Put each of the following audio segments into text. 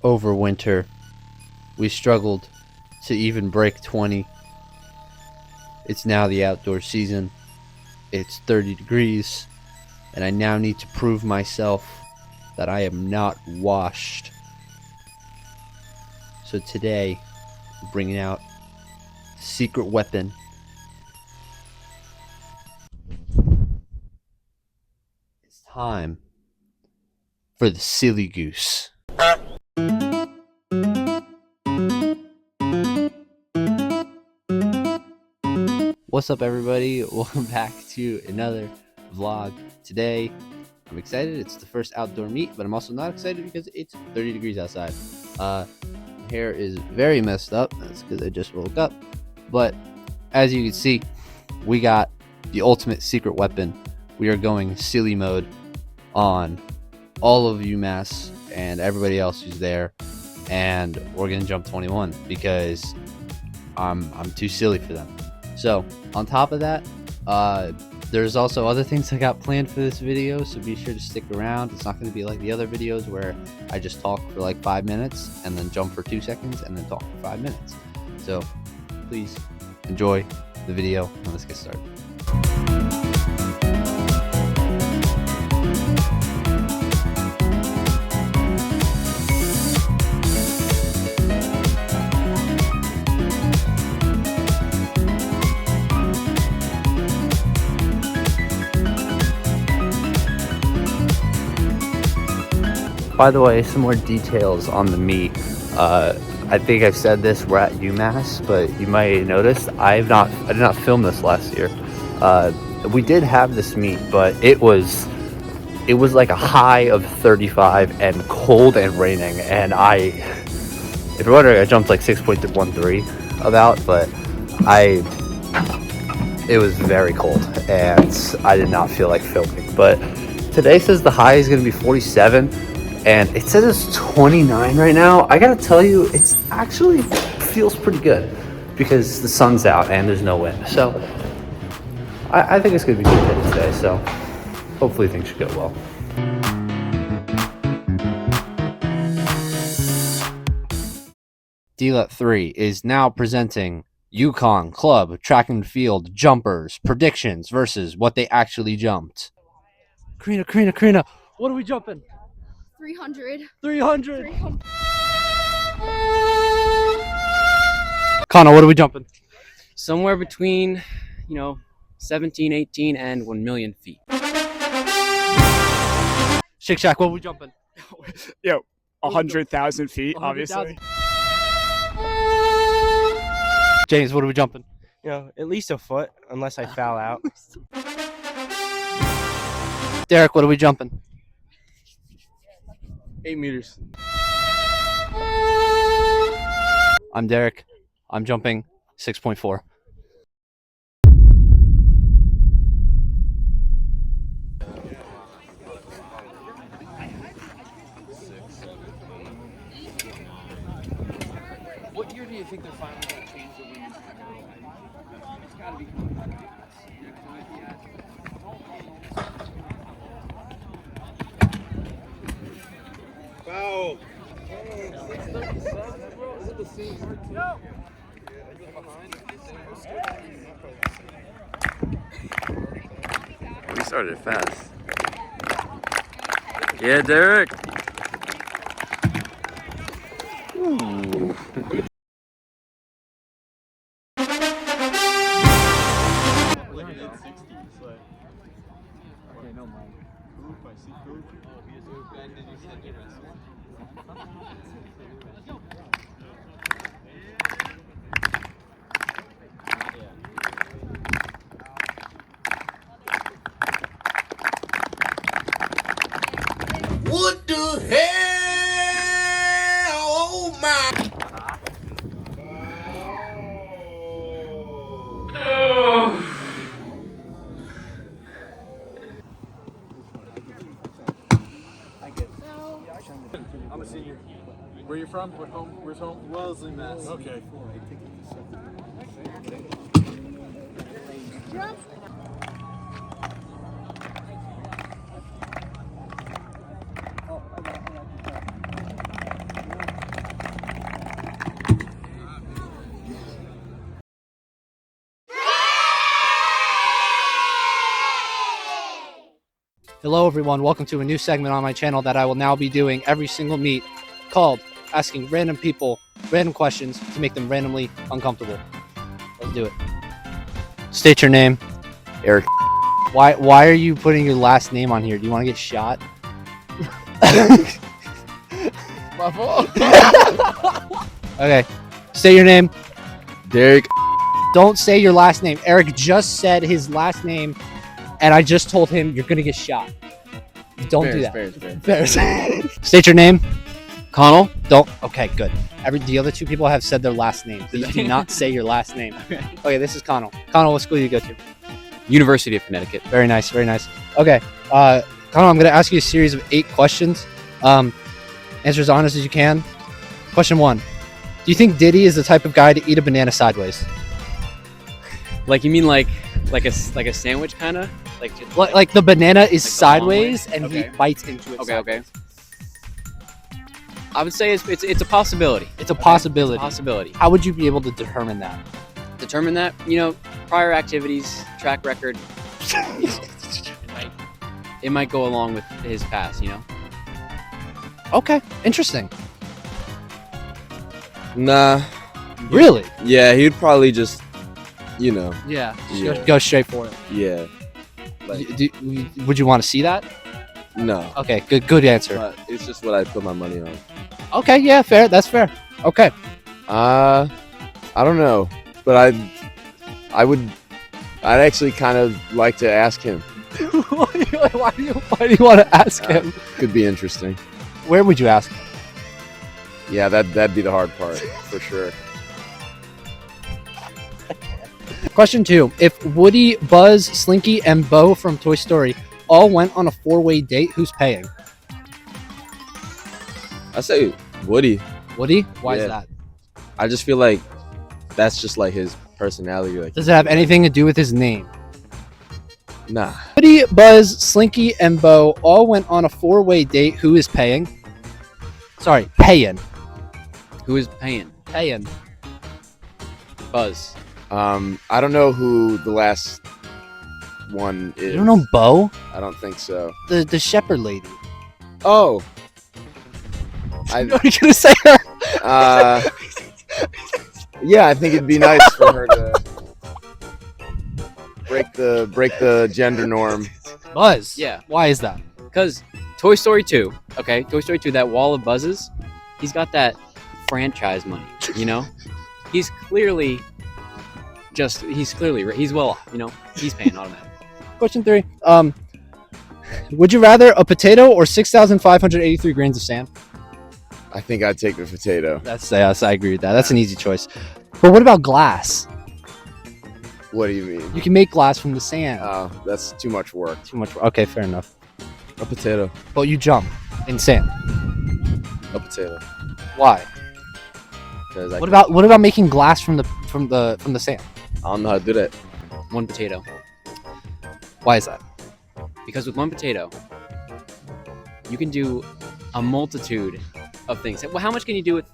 over winter, we struggled to even break 20. It's now the outdoor season. It's 30 degrees, and I now need to prove myself that I am not washed. So today, we're bringing out secret weapon. It's time for the silly goose. What's up, everybody? Welcome back to another vlog. Today, I'm excited. It's the first outdoor meet, but I'm also not excited because it's 30 degrees outside. My hair is very messed up. That's because I just woke up. But as you can see, we got the ultimate secret weapon. We are going silly mode on all of UMass and everybody else who's there, and we're gonna jump 21 because I'm too silly for them. So on top of that, there's also other things I got planned for this video, so be sure to stick around. It's not going to be like the other videos where I just talk for like 5 minutes and then jump for 2 seconds and then talk for 5 minutes. So please enjoy the video and let's get started. By the way, some more details on the meet. I think I've said this, we're at UMass, but you might notice I did not film this last year. We did have this meet, but it was like a high of 35 and cold and raining. And if you're wondering, I jumped like 6.13 about, but it was very cold and I did not feel like filming. But today says the high is going to be 47. And it says it's 29 right now. I gotta tell you, it's actually feels pretty good because the sun's out and there's no wind. So I think it's gonna be a good day today. So hopefully things should go well. DLET 3 is now presenting Yukon Club Track and Field Jumpers predictions versus what they actually jumped. Karina, what are we jumping? 300. 300. Connor, what are we jumping? Somewhere between, 17, 18, and 1 million feet. Shake Shack, what are we jumping? 100,000 feet, 100,000. obviously. James, what are we jumping? At least a foot, unless I foul out. Derek, what are we jumping? 8 meters. I'm Derek. I'm jumping 6.4. What year do you think they're finally going to change the rules? It's got to be coming back. Wow. Is it the same part? No. We started fast. Yeah, Derek. Ooh. What the hell? Oh my! I'm a senior. Where are you from? What home? Where's home? Wellesley, Mass. Okay. Hello everyone, welcome to a new segment on my channel that I will now be doing every single meet, called asking random people random questions to make them randomly uncomfortable. Let's do it. State your name. Eric. Why are you putting your last name on here? Do you want to get shot? My fault. Okay. Say your name. Derek. Don't say your last name. Eric just said his last name, and I just told him you're gonna get shot. Don't do that. Bears. State your name. Connell. Don't. Okay, good. The other two people have said their last name. Please do not say your last name. Okay, this is Connell. Connell, what school do you go to? University of Connecticut. Very nice, very nice. Okay, Connell, I'm gonna ask you a series of 8 questions. Answer as honest as you can. Question 1: do you think Diddy is the type of guy to eat a banana sideways? Like you mean like a sandwich kind of Like the banana is Like the sideways long and way? he bites into it. Okay, sideways. okay. I would say it's a possibility. It's a possibility. Possibility. How would you be able to determine that? Determine that, prior activities, track record. It might go along with his past, Okay, interesting. Nah. Really? Yeah, he'd probably just, Yeah. Yeah. Go straight for it. yeah. Like, Would you want to see that? no. Okay, good answer. But it's just what I put my money on. Okay, yeah, fair. That's fair. Okay. I don't know, but I'd actually kind of like to ask him. Why do you want to ask him? Could be interesting. Where would you ask him? Yeah, that'd be the hard part for sure. Question 2: if Woody, Buzz, Slinky, and Bo from Toy Story all went on a 4-way date, who's paying? I say Woody. Woody? Why is Yeah. that? I just feel like that's just like his personality. Like, Does it have anything to do with his name? nah. Woody, Buzz, Slinky, and Bo all went on a 4-way date. Who is paying? Sorry, paying. Who is paying? Paying. Buzz. I don't know who the last one is. You don't know Bo? I don't think so. The shepherd lady. Oh. Are you gonna say her? Yeah, I think it'd be nice for her to break the gender norm. Buzz. Yeah. Why is that? Because Toy Story 2, okay? Toy Story 2, that wall of buzzes, he's got that franchise money, He's clearly he's well off, He's paying automatically. Question 3. Would you rather a potato or 6,583 grains of sand? I think I'd take the potato. Yes, I agree with that. That's an easy choice. But what about glass? What do you mean? You can make glass from the sand. Oh, that's too much work. Too much. Okay, fair enough. A potato. But you jump in sand. A potato. Why? Because What about making glass from the sand? I don't know how to do that. One potato. Why is that? Because with one potato, you can do a multitude of things. Well, how much can you do with,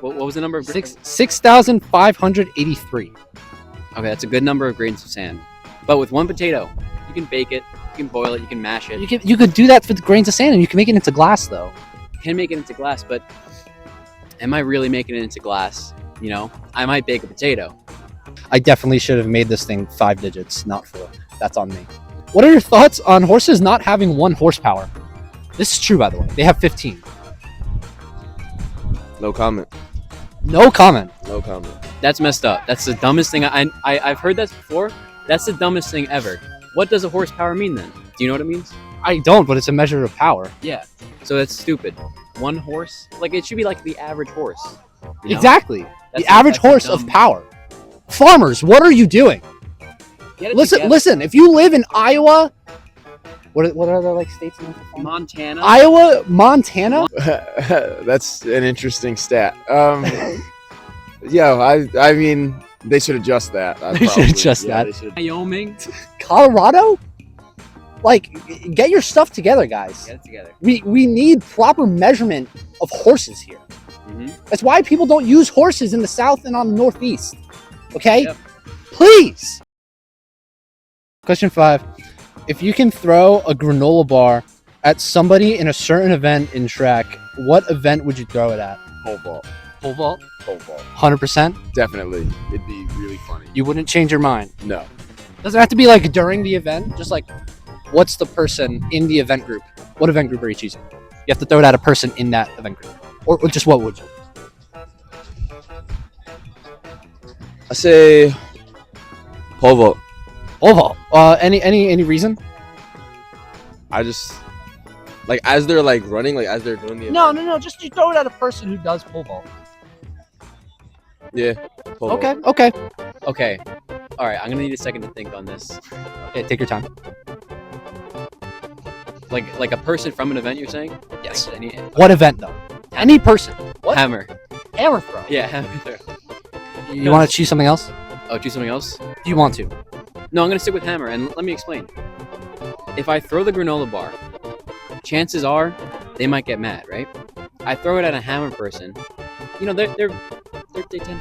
what was the number of 6,583. Okay, that's a good number of grains of sand. But with one potato, you can bake it, you can boil it, you can mash it. You could do that for the grains of sand, and you can make it into glass, though. You can make it into glass, but am I really making it into glass? I might bake a potato. I definitely should have made this thing 5 digits, not 4. That's on me. What are your thoughts on horses not having 1 horsepower? This is true, by the way. They have 15. No comment. No comment. No comment. That's messed up. That's the dumbest thing. I've heard that before. That's the dumbest thing ever. What does a horsepower mean then? Do you know what it means? I don't, but it's a measure of power. Yeah. So that's stupid. 1 horse? Like, it should be like the average horse. Exactly. That's the average that's a horse of dumb- power. Farmers, what are you doing? Get it Listen, together. listen. If you live in Iowa, what are other like states in Montana. Iowa, Montana. That's an interesting stat. Yeah, I mean, they should adjust that. They should adjust that. They should. Wyoming. Colorado? Like, get your stuff together, guys. Get it together. We need proper measurement of horses here. Mhm. That's why people don't use horses in the South and on the Northeast. Okay? Yep. Please. Question 5. if you can throw a granola bar at somebody in a certain event in track, what event would you throw it at? Pole vault. Pole vault? Pole vault. 100%? Definitely. It'd be really funny. You wouldn't change your mind? No. Does it have to be like during the event? Just like, what's the person in the event group? What event group are you choosing? You have to throw it at a person in that event group. Or just what would you? I say pole vault. Pole vault. Any reason? I just like as they're like running, like as they're doing the No. Just you throw it at a person who does pole vault. Yeah. Pole vault. Okay. Okay. All right. I'm gonna need a second to think on this. Okay, take your time. Like a person from an event, you're saying? Yes. Like any What event though? Any person. What? hammer. Hammer throw. Yeah, hammer throw. You want to choose something else? Oh, choose something else? Do you want to? No, I'm gonna stick with hammer, and let me explain. If I throw the granola bar, chances are they might get mad, right? I throw it at a hammer person. You know, they tend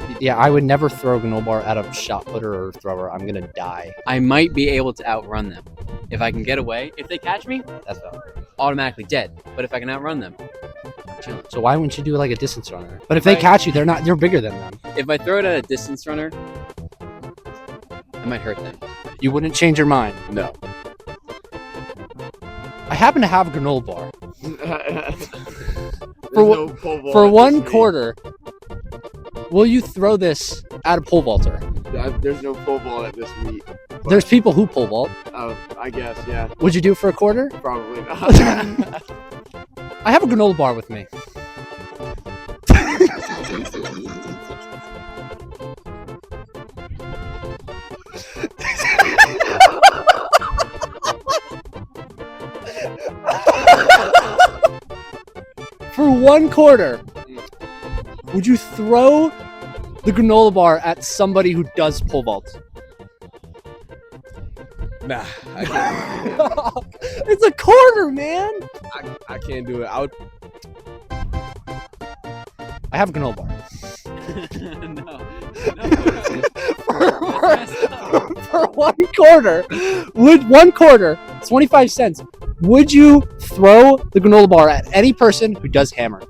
to be. Yeah, I would never throw a granola bar at a shot putter or thrower. I'm gonna die. I might be able to outrun them. If I can get away, if they catch me, That's valid. automatically dead. But if I can outrun them, chilling. So why wouldn't you do like a distance runner? But if they catch you, they're bigger than them. If I throw it at a distance runner, I might hurt them. You wouldn't change your mind. No. I happen to have a granola bar. For For one quarter, will you throw this at a pole vaulter? There's no pole vault at this meet. There's people who pole vault. Oh, I guess, yeah. Would you do it for a quarter? Probably not. I have a granola bar with me. For one quarter, would you throw the granola bar at somebody who does pole vault? Nah, I can't. It's a quarter, man. I can't do it. I have a granola bar. For one quarter, it's 25 cents. Would you throw the granola bar at any person who does hammer?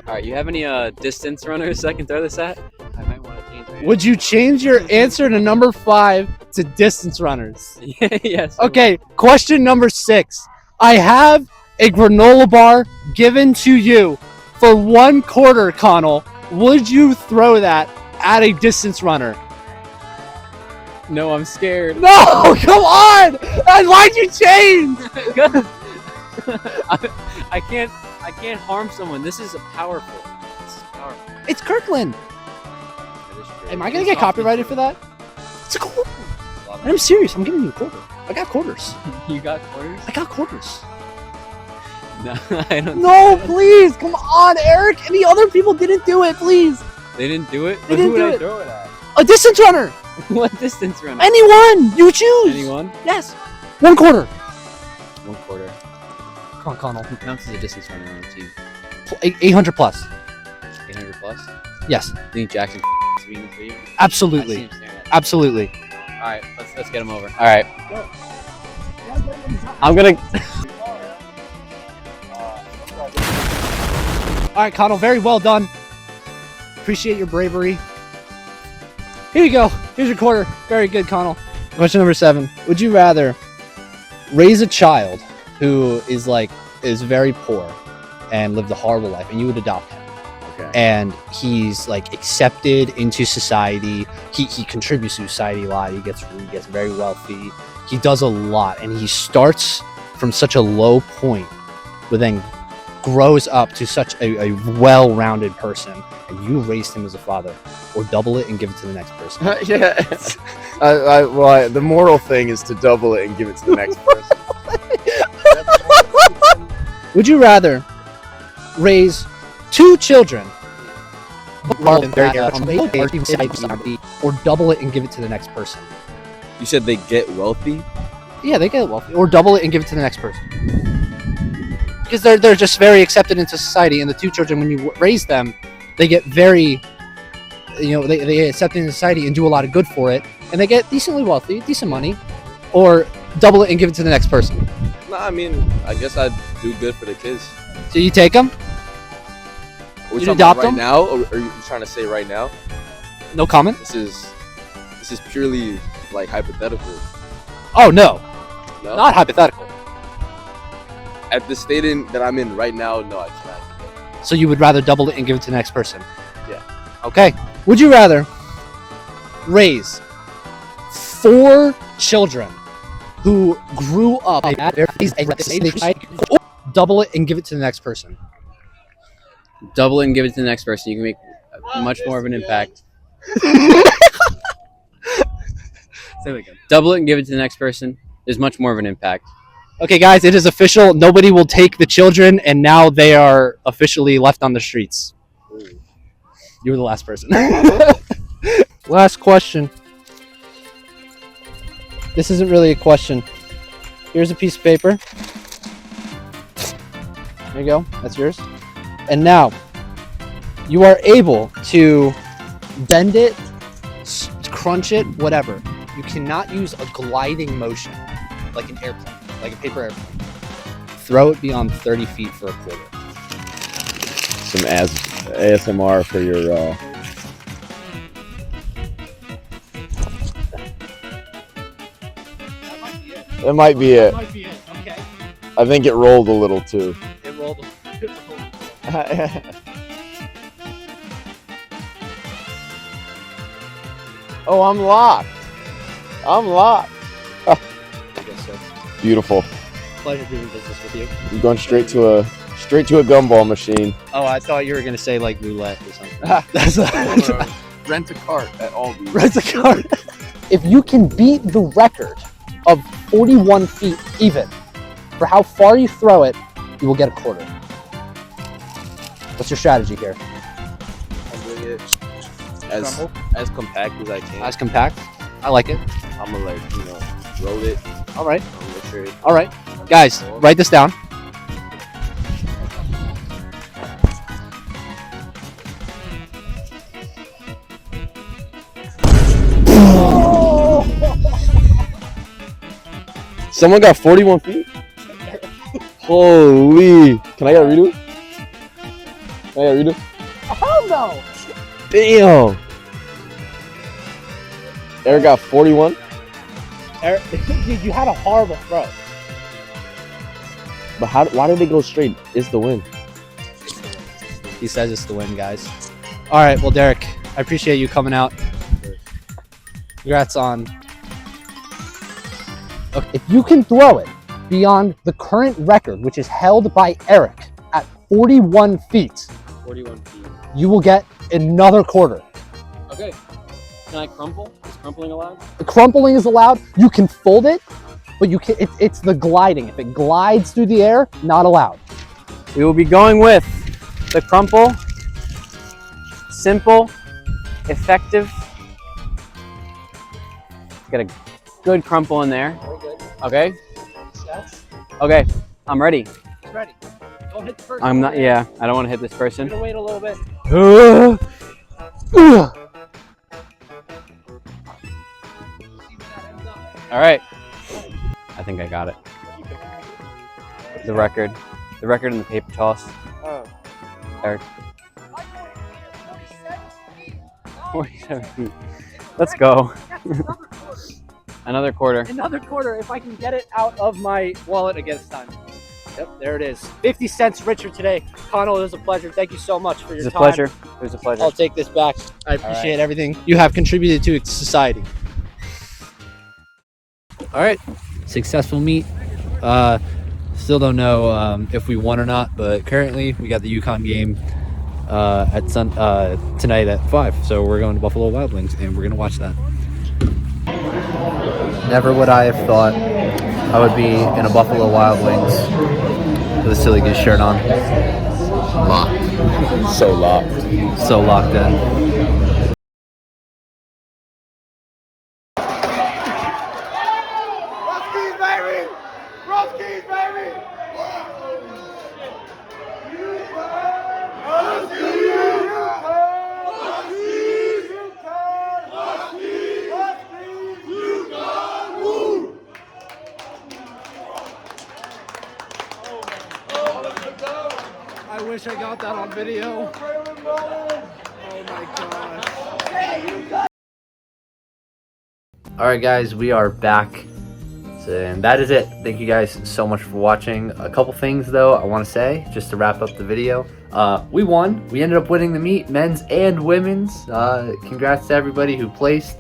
All right, you have any distance runners I can throw this at? I might want to change my Would you change your answer to number 5 to distance runners? Yes. Okay, question number 6. I have a granola bar given to you for one quarter, Connell. Would you throw that at a distance runner? No, I'm scared. No, come on! And why'd you change? I can't harm someone. This is powerful. It's Kirkland. Am I gonna get copyrighted for that? It's a quarter. I'm serious. I'm giving you a quarter. I got quarters. You got quarters? I got quarters. No, I don't. No, please, come on, Eric. And the other people didn't do it, please. They didn't do it. They But didn't who would do I it. throw it at? A distance runner. What distance runner? Anyone, you choose. Anyone? Yes. One quarter. 1/4. Come on, Connell. Who counts as a distance runner on a team? 800 plus. 800 plus. Yes, You think Jackson to be in this video? I see absolutely, him staring at me. absolutely. All right, let's get him over. All right. I'm gonna. All right, Connell, very well done. Appreciate your bravery. Here you go. Here's your quarter. Very good, Connell. Question number 7. Would you rather raise a child who is very poor and lived a horrible life, and you would adopt him? Okay. And he's like accepted into society. He contributes to society a lot. He gets very wealthy. He does a lot, and he starts from such a low point, but then grows up to such a well-rounded person, and you raised him as a father, or double it and give it to the next person. Yeah. The moral thing is to double it and give it to the next person. Would you rather raise 2 children or double it and give it to the next person? You said they get wealthy? Yeah, they get wealthy. Or double it and give it to the next person. Because they're just very accepted into society, and the 2 children, when you raise them, they get very, they get accepted into society and do a lot of good for it, and they get decently wealthy, decent money. Or double it and give it to the next person? Nah, I mean, I guess I'd do good for the kids. So you take them? Are we You'd talking adopt about right them? now, or are you trying to say right now? No comment? This is purely like hypothetical. Oh, no. No? Not hypothetical. At the state that I'm in right now, no, I can't. So you would rather double it and give it to the next person? Yeah. Okay. Would you rather raise 4 children who grew up at their double it and give it to the next person? Double it and give it to the next person. You can make much more of an impact. Say it again. Double it and give it to the next person. There's much more of an impact. Okay, guys, it is official. Nobody will take the children, and now they are officially left on the streets. You were the last person. Last question. This isn't really a question. Here's a piece of paper. There you go. That's yours. And now, you are able to bend it, crunch it, whatever. You cannot use a gliding motion like an airplane, like a paper airplane. Throw it beyond 30 feet for a quarter. Some ASMR for your. That might be it. Might be it. Okay. I think it rolled a little too. It rolled. Oh, I'm locked. I'm locked. I guess so. Beautiful. Pleasure doing business with you. You're going straight to a gumball machine. Oh, I thought you were gonna say like roulette or something. That's Rent a cart at Aldi. Rent a car. If you can beat the record of 41 feet even for how far you throw it, you will get a quarter. What's your strategy here? I'm doing it as compact as I can. As compact. I like it. I'm gonna roll it. All right. I'm gonna make sure it. All right. Guys, write this down. Someone got 41 feet? Holy. Can I get a redo? Hell no! Damn. Eric got 41? Eric, dude, you had a horrible throw. But why did they go straight? It's the win. He says it's the win, guys. All right, well, Derek, I appreciate you coming out. Congrats on. Okay, if you can throw it beyond the current record, which is held by Eric at 41 feet, 41 feet. you will get another quarter. Okay. Can I crumple? Is crumpling allowed? The crumpling is allowed. You can fold it, but you can. It's the gliding. If it glides through the air, not allowed. We will be going with the crumple. Simple, effective. Get a good crumple in there. Okay. Okay. I'm ready. It's ready. Don't hit the first. I'm not. Yeah. I don't want to hit this person. Wait a little bit. All right. I think I got it. The record in the paper toss. Oh. Eric. 47 feet. Let's go. Another quarter. Another quarter if I can get it out of my wallet again this time. Yep, there it is. 50 cents richer today. Connell, it was a pleasure. Thank you so much for your time. It was a pleasure. I'll take this back. I appreciate everything you have contributed to society. All right, successful meet. Still don't know if we won or not, but currently we got the UConn game tonight at 5. So we're going to Buffalo Wild Wings and we're gonna watch that. Never would I have thought I would be in a Buffalo Wild Wings with a Silly Goose shirt on. Locked. So locked. So locked in. want that on video. Oh my gosh. Alright guys, we are back. And that is it. Thank you guys so much for watching. A couple things though I want to say just to wrap up the video. We won. We ended up winning the meet, men's and women's. Congrats to everybody who placed.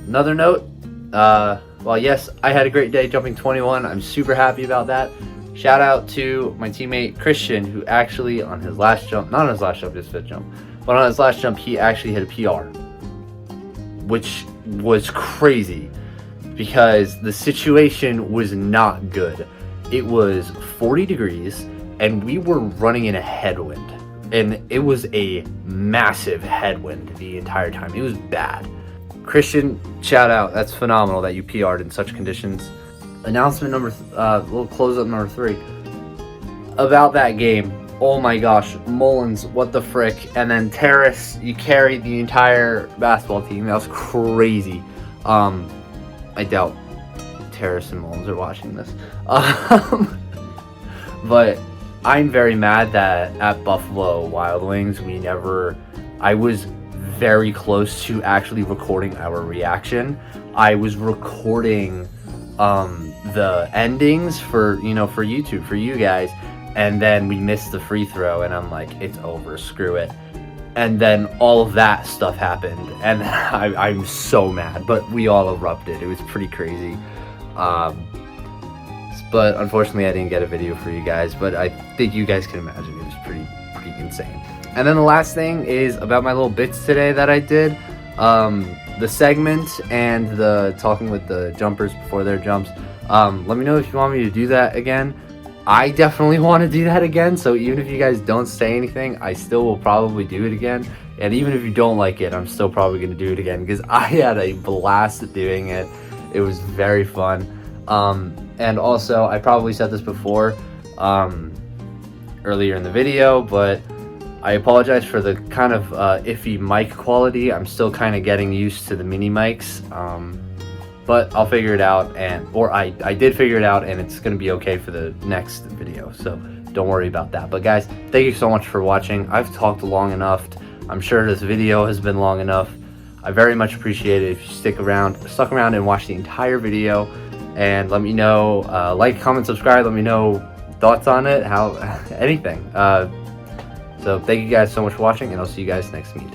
Another note, well, yes, I had a great day jumping 21. I'm super happy about that. Shout out to my teammate Christian, who actually on his last jump, not on his last jump, his fifth jump, but on his last jump, he actually hit a PR, which was crazy because the situation was not good. It was 40 degrees and we were running in a headwind, and it was a massive headwind the entire time. It was bad. Christian, shout out. That's phenomenal that you PR'd in such conditions. Announcement number, little close up number 3 about that game. Oh my gosh, Mullins, what the frick? And then Terrace, you carried the entire basketball team. That was crazy. I doubt Terrace and Mullins are watching this. But I'm very mad that at Buffalo Wild Wings, I was very close to actually recording our reaction. I was recording the endings for YouTube, for you guys, and then we missed the free throw, and I'm like, it's over, screw it. And then all of that stuff happened, and I'm so mad, but we all erupted. It was pretty crazy. But unfortunately I didn't get a video for you guys, but I think you guys can imagine it was pretty insane. And then the last thing is about my little bits today that I did. The segment and the talking with the jumpers before their jumps. Let me know if you want me to do that again. I definitely want to do that again, so even if you guys don't say anything, I still will probably do it again. And even if you don't like it, I'm still probably going to do it again because I had a blast doing it. It was very fun. And also, I probably said this before earlier in the video, but I apologize for the kind of iffy mic quality. I'm still kind of getting used to the mini mics, but I'll figure it out, I did figure it out, and it's going to be okay for the next video, so don't worry about that. But guys, thank you so much for watching. I've talked long enough. I'm sure this video has been long enough. I very much appreciate it if you stuck around and watched the entire video, and let me know, like, comment, subscribe, let me know thoughts on it, anything. So thank you guys so much for watching, and I'll see you guys next meet.